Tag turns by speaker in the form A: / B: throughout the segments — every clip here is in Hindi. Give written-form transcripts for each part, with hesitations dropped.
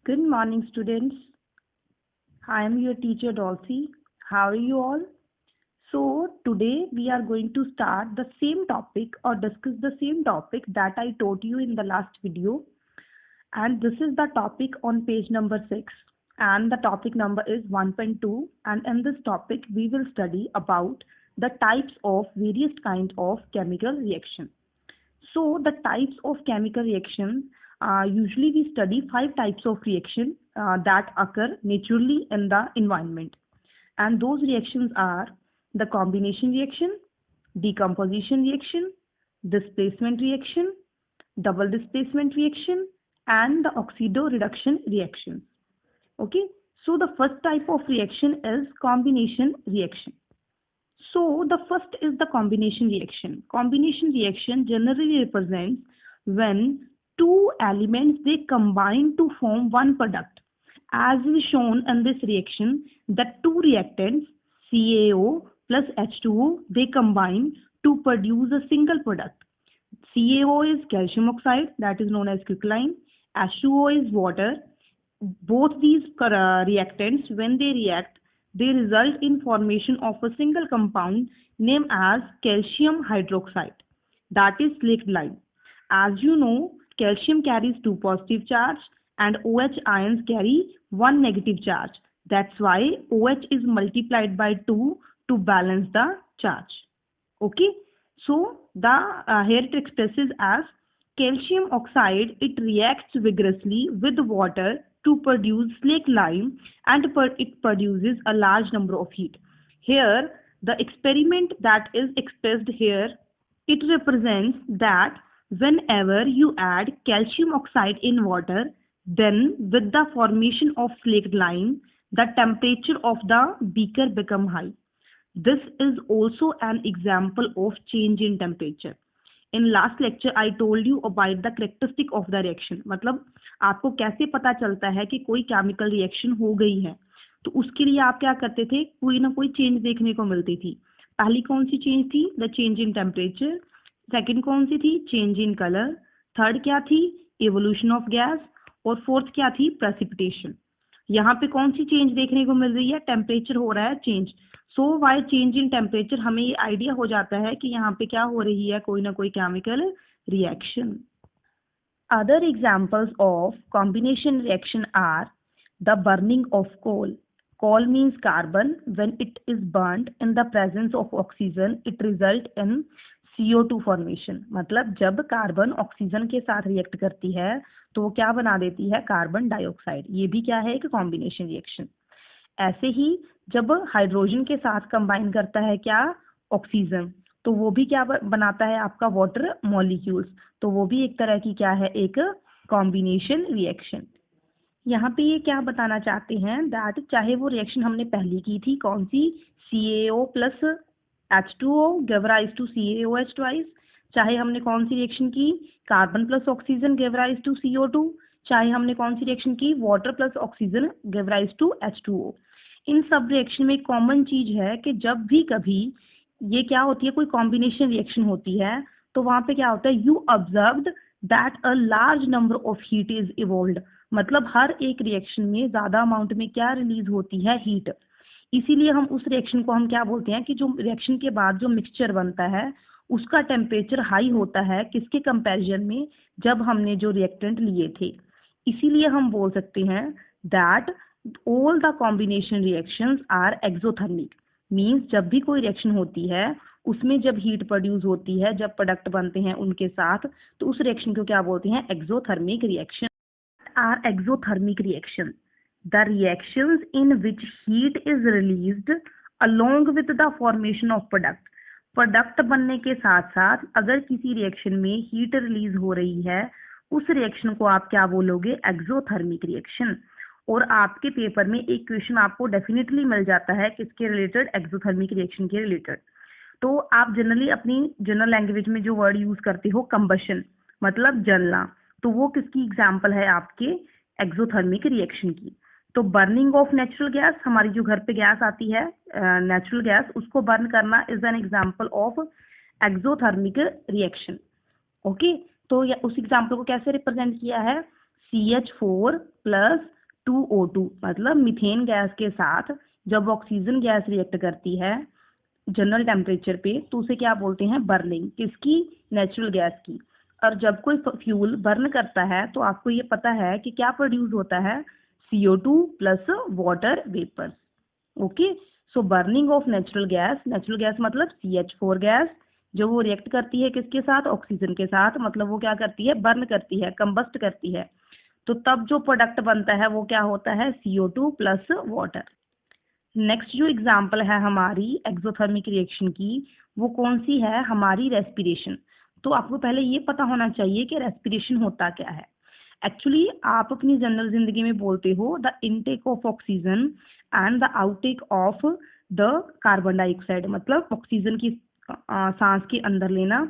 A: Good morning, students. I am your teacher Dolcy. How are you all? So, today we are going to start the same topic or discuss the same topic that I taught you in the last video. And this is the topic on page number 6. And the topic number is 1.2. And in this topic, we will study about the types of various kinds of chemical reaction. So the types of chemical reaction, usually we study 5 types of reaction that occur naturally in the environment. And those reactions are the combination reaction, decomposition reaction, displacement reaction, double displacement reaction, and the oxido-reduction reaction. Okay, so the first type of reaction is combination reaction. So the first is the combination reaction. Combination reaction generally represents when two elements they combine to form one product. As is shown in this reaction, the two reactants CaO plus H2O they combine to produce a single product. CaO is calcium oxide, that is known as quicklime. H2O is water. Both these reactants, when they react, they result in formation of a single compound named as calcium hydroxide, that is slaked lime. As you know, calcium carries 2 positive charge and OH ions carry 1 negative charge. That's why OH is multiplied by 2 to balance the charge. Okay, so here it expresses as calcium oxide. It reacts vigorously with water to produce slaked lime and it produces a large number of heat. Here the experiment that is expressed here, it represents that whenever you add calcium oxide in water, then with the formation of slaked lime, the temperature of the beaker become high. This is also an example of change in temperature. In last lecture I told you about the characteristic of the reaction, मतलब आपको कैसे पता चलता है कि कोई केमिकल रिएक्शन हो गई है. तो उसके लिए आप क्या करते थे, कोई ना कोई चेंज देखने को मिलती थी. पहली कौन सी चेंज थी, the change in temperature. Second कौन सी थी, चेंज इन कलर. थर्ड क्या थी, इवोल्यूशन ऑफ गैस. और फोर्थ क्या थी, प्रेसिपिटेशन. यहाँ पे कौन सी चेंज देखने को मिल रही है, टेम्परेचर हो रहा है change. So why change in temperature, हमें ये आइडिया हो जाता है कि यहाँ पे क्या हो रही है, कोई ना कोई chemical reaction. Other examples of combination reaction are the burning of coal. Coal means carbon. When it is burned in the presence of oxygen it result in CO2 formation. मतलब जब कार्बन ऑक्सीजन के साथ रिएक्ट करती है तो वो क्या बना देती है, कार्बन डाइऑक्साइड. ये भी क्या है, एक कॉम्बिनेशन रिएक्शन. ऐसे ही जब हाइड्रोजन के साथ कंबाइन करता है क्या, ऑक्सीजन, तो वो भी क्या बनाता है, आपका वाटर मॉलिक्यूल्स. तो वो भी एक तरह की क्या है, एक कॉम्बिनेशन रिएक्शन. यहाँ पे ये क्या बताना चाहते हैं, दैट चाहे वो रिएक्शन हमने पहली की थी, कौन सी, CaO plus H2O give rise to CaOH twice. चाहे हमने कौन सी रिएक्शन की, carbon plus oxygen give rise to CO2. चाहे हमने कौन सी रिएक्शन की, water plus oxygen give rise to H2O. इन सब रिएक्शन में कॉमन चीज है कि जब भी कभी ये क्या होती है, कोई कॉम्बिनेशन रिएक्शन होती है, तो वहां पे क्या होता है, you observed that a large number of heat is evolved. मतलब हर एक रिएक्शन में ज्यादा अमाउंट में क्या रिलीज होती है, हीट. इसीलिए हम उस रिएक्शन को हम क्या बोलते हैं कि जो रिएक्शन के बाद जो मिक्सचर बनता है उसका टेम्परेचर हाई होता है, किसके कंपैरिजन में, जब हमने जो रिएक्टेंट लिए थे. इसीलिए हम बोल सकते हैं that all the combination reactions are exothermic. Means जब भी कोई रिएक्शन होती है उसमें जब हीट प्रोड्यूस होती है, जब प्रोडक्ट बनते हैं उनके साथ, तो उस रिएक्शन को क्या बोलते हैं, exothermic reaction. Are exothermic reaction the reactions in which heat is released along with the formation of product. Product बनने के साथ साथ अगर किसी रिएक्शन में हीट रिलीज हो रही है, उस रिएक्शन को आप क्या बोलोगे, एक्सोथर्मिक रिएक्शन. और आपके पेपर में एक क्वेश्चन आपको डेफिनेटली मिल जाता है किसके रिलेटेड, एक्सोथर्मिक रिएक्शन के रिलेटेड. तो आप जनरली अपनी जनरल लैंग्वेज में जो वर्ड यूज करते हो, कंबशन, मतलब जलना, तो वो किसकी एग्जांपल है, आपके एक्सोथर्मिक रिएक्शन की. तो बर्निंग ऑफ नेचुरल गैस, हमारी जो घर पे गैस आती है नेचुरल गैस, उसको बर्न करना is an example of exothermic reaction. Okay, तो उस एग्जांपल को कैसे रिप्रेजेंट किया है, CH4 प्लस H2O2 मतलब मीथेन गैस के साथ जब ऑक्सीजन गैस रिएक्ट करती है जनरल टेम्परेचर पे तो उसे क्या बोलते हैं, बर्निंग। किसकी? नेचुरल गैस की। और जब कोई फ्यूल बर्न करता है तो आपको ये पता है कि क्या प्रोड्यूस होता है, CO2 plus water vapour. Okay, so burning of natural gas मतलब CH4 गैस, जो वो रिएक्ट करती है किसके साथ, ऑक्सीजन के साथ, मतलब वो क्या करती है, बर्न करती है, कंबस्ट करती है। तो तब जो प्रोडक्ट बनता है वो क्या होता है, CO2 प्लस वाटर। नेक्स्ट जो एग्जाम्पल है हमारी एक्सोथर्मिक रिएक्शन की, वो कौन सी है, हमारी रेस्पिरेशन। तो आपको पहले ये पता होना चाहिए कि रेस्पिरेशन होता क्या है। एक्चुअली आप अपनी जनरल जिंदगी में बोलते हो the intake of oxygen and the outtake of the carbon dioxide, मतलब ऑक्सीजन की सांस के अंदर लेना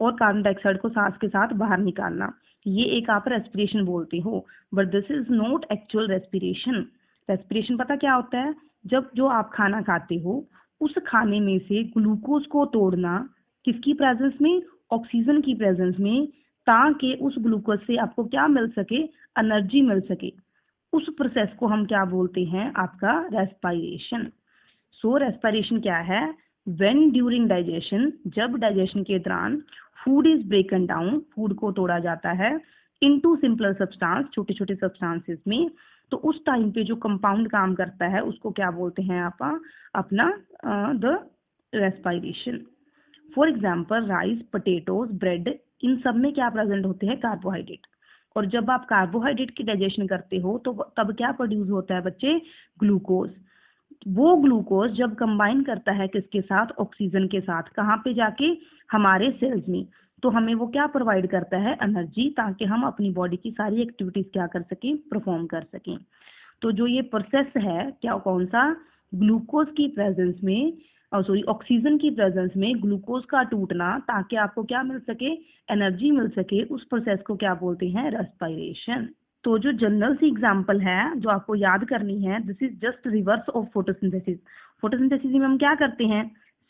A: और कार्बन डाइऑक्साइड को सांस के साथ बाहर निकालना, ये एक आप रेस्पिरेशन बोलते हो। But this is not actual respiration. Respiration पता क्या होता है, जब जो आप खाना खाते हो उस खाने में से ग्लूकोज को तोड़ना, किसकी प्रेजेंस में, ऑक्सीजन की प्रेजेंस में, ताकि उस ग्लूकोज से आपको क्या मिल सके, एनर्जी मिल सके। उस प्रोसेस को हम क्या बोलते हैं, आपका रेस्पिरेशन। सो रेस्पिरेशन क्या है, व्हेन ड्यूरिंग डाइजेशन, जब डाइजेशन के दौरान फूड इज ब्रेकन डाउन, फूड को तोड़ा जाता है इनटू सिंपलर सब्सटेंस, छोटे छोटे सब्सटेंसेस में, तो उस टाइम पे जो कंपाउंड काम करता है उसको क्या बोलते हैं आप, अपना the respiration. For example rice, potatoes, bread, इन सब में क्या प्रेजेंट होते हैं, कार्बोहाइड्रेट। और जब आप कार्बोहाइड्रेट की डाइजेशन करते हो तो तब क्या प्रोड्यूस होता है बच्चे, ग्लूकोज। वो ग्लूकोज जब कंबाइन करता है किसके साथ, ऑक्सीजन के साथ, कहाँ पे जाके, हमारे सेल्स में, तो हमें वो क्या प्रोवाइड करता है, एनर्जी, ताकि हम अपनी बॉडी की सारी एक्टिविटीज क्या कर सकें, परफॉर्म कर सकें। तो जो ये प्रोसेस है क्या, कौन सा, ग्लूकोज की प्रेजेंस में, सॉरी ऑक्सीजन की प्रेजेंस में ग्लूकोज का टूटना ताकि आपको क्या मिल सके, एनर्जी मिल सके, उस प्रोसेस को क्या बोलते हैं, रेस्पिरेशन। तो जो जनरल सी एग्जांपल है जो आपको याद करनी है, this is just reverse of photosynthesis. Photosynthesis में हम क्या करते हैं,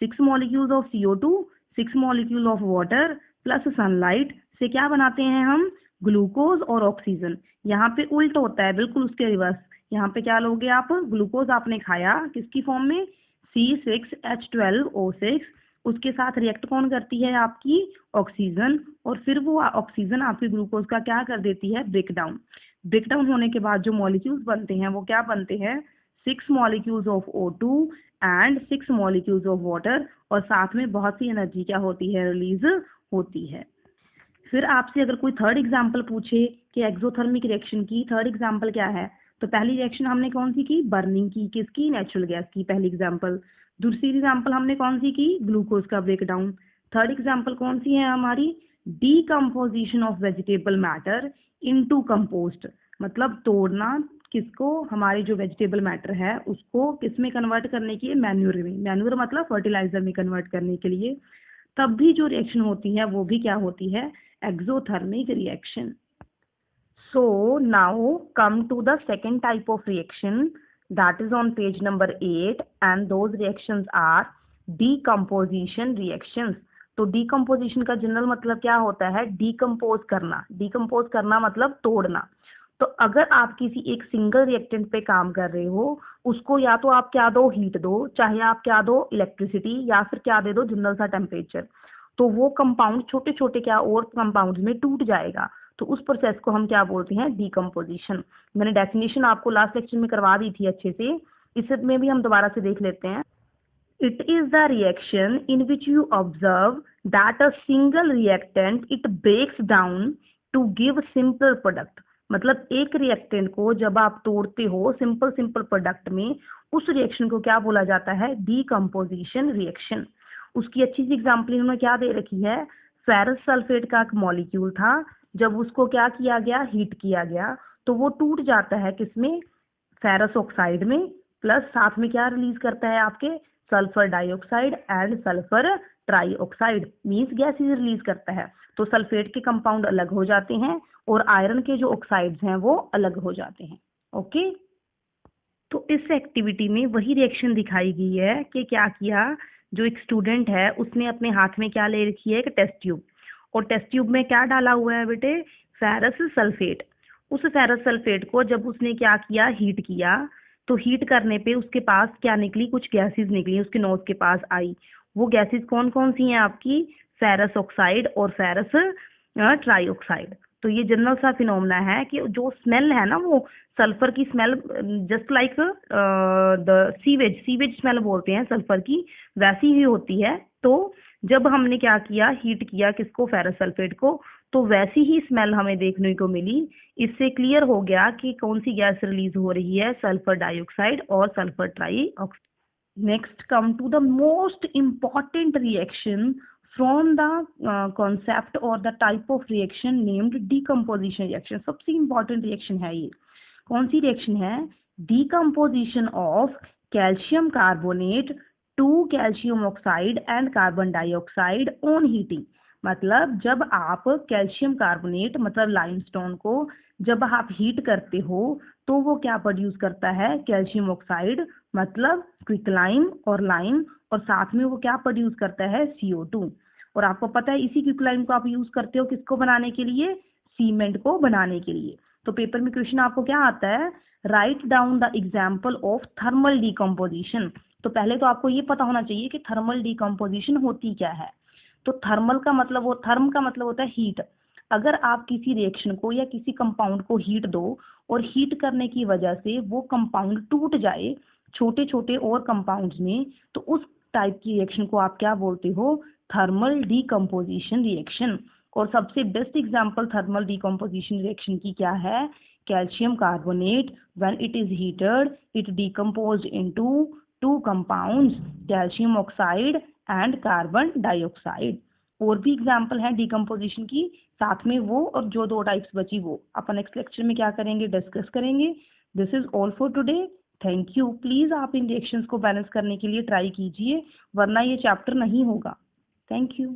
A: 6 molecules of CO2, 6 molecule of water plus sunlight से क्या बनाते हैं हम, ग्लूकोज और ऑक्सीजन। यहाँ पे उल्ट होता है, बिल्कुल उसके रिवर्स। यहाँ पे क्या लोगे आप, ग्लूकोज आपने खाया किसकी फॉर्म में, C6H12O6, उसके साथ रिएक्ट कौन करती है, आपकी ऑक्सीजन, और फिर वो ऑक्सीजन आपकी ग्लूकोज का क्या कर देती है, ब्रेकडाउन। ब्रेकडाउन होने के बाद जो मॉलिक्यूल्स बनते हैं वो क्या बनते हैं, 6 molecules of O2 and 6 molecules of water, और साथ में बहुत सी एनर्जी क्या होती है, रिलीज होती है। फिर आपसे अगर कोई थर्ड एग्जाम्पल पूछे कि एक्सोथर्मिक रिएक्शन की थर्ड एग्जाम्पल क्या है, तो पहली रिएक्शन हमने कौन सी की, बर्निंग की, किसकी, नेचुरल गैस की, पहली एग्जाम्पल। दूसरी एग्जाम्पल हमने कौन सी की, ग्लूकोज का ब्रेकडाउन। थर्ड एग्जाम्पल कौन सी है हमारी, decomposition of vegetable matter into compost, मतलब तोड़ना किसको, हमारे जो वेजिटेबल मैटर है उसको किस में कन्वर्ट करने के लिए, मैन्यूर में। मैन्यूर मतलब फर्टिलाइजर में कन्वर्ट करने के लिए। तब भी जो रिएक्शन होती है वो भी क्या होती है, exothermic reaction. So now come to the second type of reaction, that is on page number 8, and those reactions are decomposition reactions. तो decomposition का जनरल मतलब क्या होता है, डिकम्पोज करना। डिकम्पोज करना मतलब तोड़ना। तो अगर आप किसी एक सिंगल रिएक्टेंट पे काम कर रहे हो, उसको या तो आप क्या दो, हीट दो, चाहे आप क्या दो, इलेक्ट्रिसिटी, या फिर क्या दे दो, जनरल सा टेम्परेचर, तो वो कंपाउंड छोटे छोटे क्या और कंपाउंड में टूट जाएगा। तो उस प्रोसेस को हम क्या बोलते हैं, डीकम्पोजिशन। मैंने डेफिनेशन आपको लास्ट लेक्चर में करवा दी थी अच्छे से, इसमें भी हम दोबारा से देख लेते हैं। It is the reaction in which you observe that a single reactant it breaks down to give simple product. मतलब एक रिएक्टेंट को जब आप तोड़ते हो सिंपल सिंपल प्रोडक्ट में, उस रिएक्शन को क्या बोला जाता है, डीकम्पोजिशन रिएक्शन। उसकी अच्छी सी एग्जाम्पल इन्होंने क्या दे रखी है, फेरस सल्फेट का एक मॉलिक्यूल था, जब उसको क्या किया गया, हीट किया गया, तो वो टूट जाता है किसमें, फेरस ऑक्साइड में, प्लस साथ में क्या रिलीज करता है आपके, sulphur dioxide and sulphur trioxide, means gases release करता है। तो सल्फेट के कंपाउंड अलग हो जाते हैं और आयरन के जो ऑक्साइड्स हैं वो अलग हो जाते हैं। ओके, तो इस एक्टिविटी में वही रिएक्शन दिखाई गई है कि क्या किया, जो एक स्टूडेंट है उसने अपने हाथ में क्या ले रखी है, एक टेस्ट ट्यूब, और टेस्ट ट्यूब में क्या डाला हुआ है बेटे, फेरस सल्फेट। उस फेरस सल्फेट को जब उसने क्या किया, हीट किया, तो हीट करने पे उसके पास क्या निकली, कुछ गैसेस निकली, उसके नोज के पास आई। वो गैसेस कौन कौन सी हैं आपकी, फेरस ऑक्साइड और फेरस ट्राईऑक्साइड। तो ये जनरल सा फिनोमेना है कि जो स्मेल है ना, वो सल्फर की smell, just like the sewage, sewage smell बोलते हैं सल्फर की, वैसी ही होती है। तो जब हमने क्या किया, हीट किया किसको, फेरस सल्फेट को, तो वैसी ही स्मेल हमें देखने को मिली। इससे क्लियर हो गया कि कौन सी गैस रिलीज हो रही है, सल्फर डाइऑक्साइड और sulphur trioxide. Next, come to the most important reaction from the concept or the type of reaction named decomposition reaction. सबसे important reaction है ये। कौन सी reaction है? Decomposition of calcium carbonate to calcium oxide and carbon dioxide on heating। मतलब जब आप कैल्शियम कार्बोनेट मतलब लाइमस्टोन को जब आप हीट करते हो तो वो क्या प्रोड्यूस करता है, कैल्शियम ऑक्साइड मतलब क्विकलाइम और लाइम, और साथ में वो क्या प्रोड्यूस करता है, CO2। और आपको पता है इसी क्विकलाइम को आप यूज करते हो किसको बनाने के लिए, सीमेंट को बनाने के लिए। तो पेपर में क्वेश्चन आपको क्या आता है, write down the example of thermal decomposition. तो पहले तो आपको ये पता होना चाहिए कि थर्मल डिकम्पोजिशन होती क्या है। तो थर्मल का मतलब, वो थर्म का मतलब होता है हीट। अगर आप किसी रिएक्शन को या किसी कंपाउंड को हीट दो और हीट करने की वजह से वो कंपाउंड टूट जाए छोटे छोटे और कंपाउंड्स में, तो उस टाइप की रिएक्शन को आप क्या बोलते हो, थर्मल डिकम्पोजिशन रिएक्शन। और सबसे best example thermal decomposition reaction की क्या है, calcium carbonate, when it is heated it decomposed into two compounds, calcium oxide and carbon dioxide. और भी एग्जाम्पल हैं डिकम्पोजिशन की, साथ में वो और जो दो टाइप्स बची वो अपन नेक्स्ट लेक्चर में क्या करेंगे, डिस्कस करेंगे। This is all for today, thank you. Please आप इन रिएक्शंस को बैलेंस करने के लिए ट्राई कीजिए, वरना ये चैप्टर नहीं होगा। Thank you.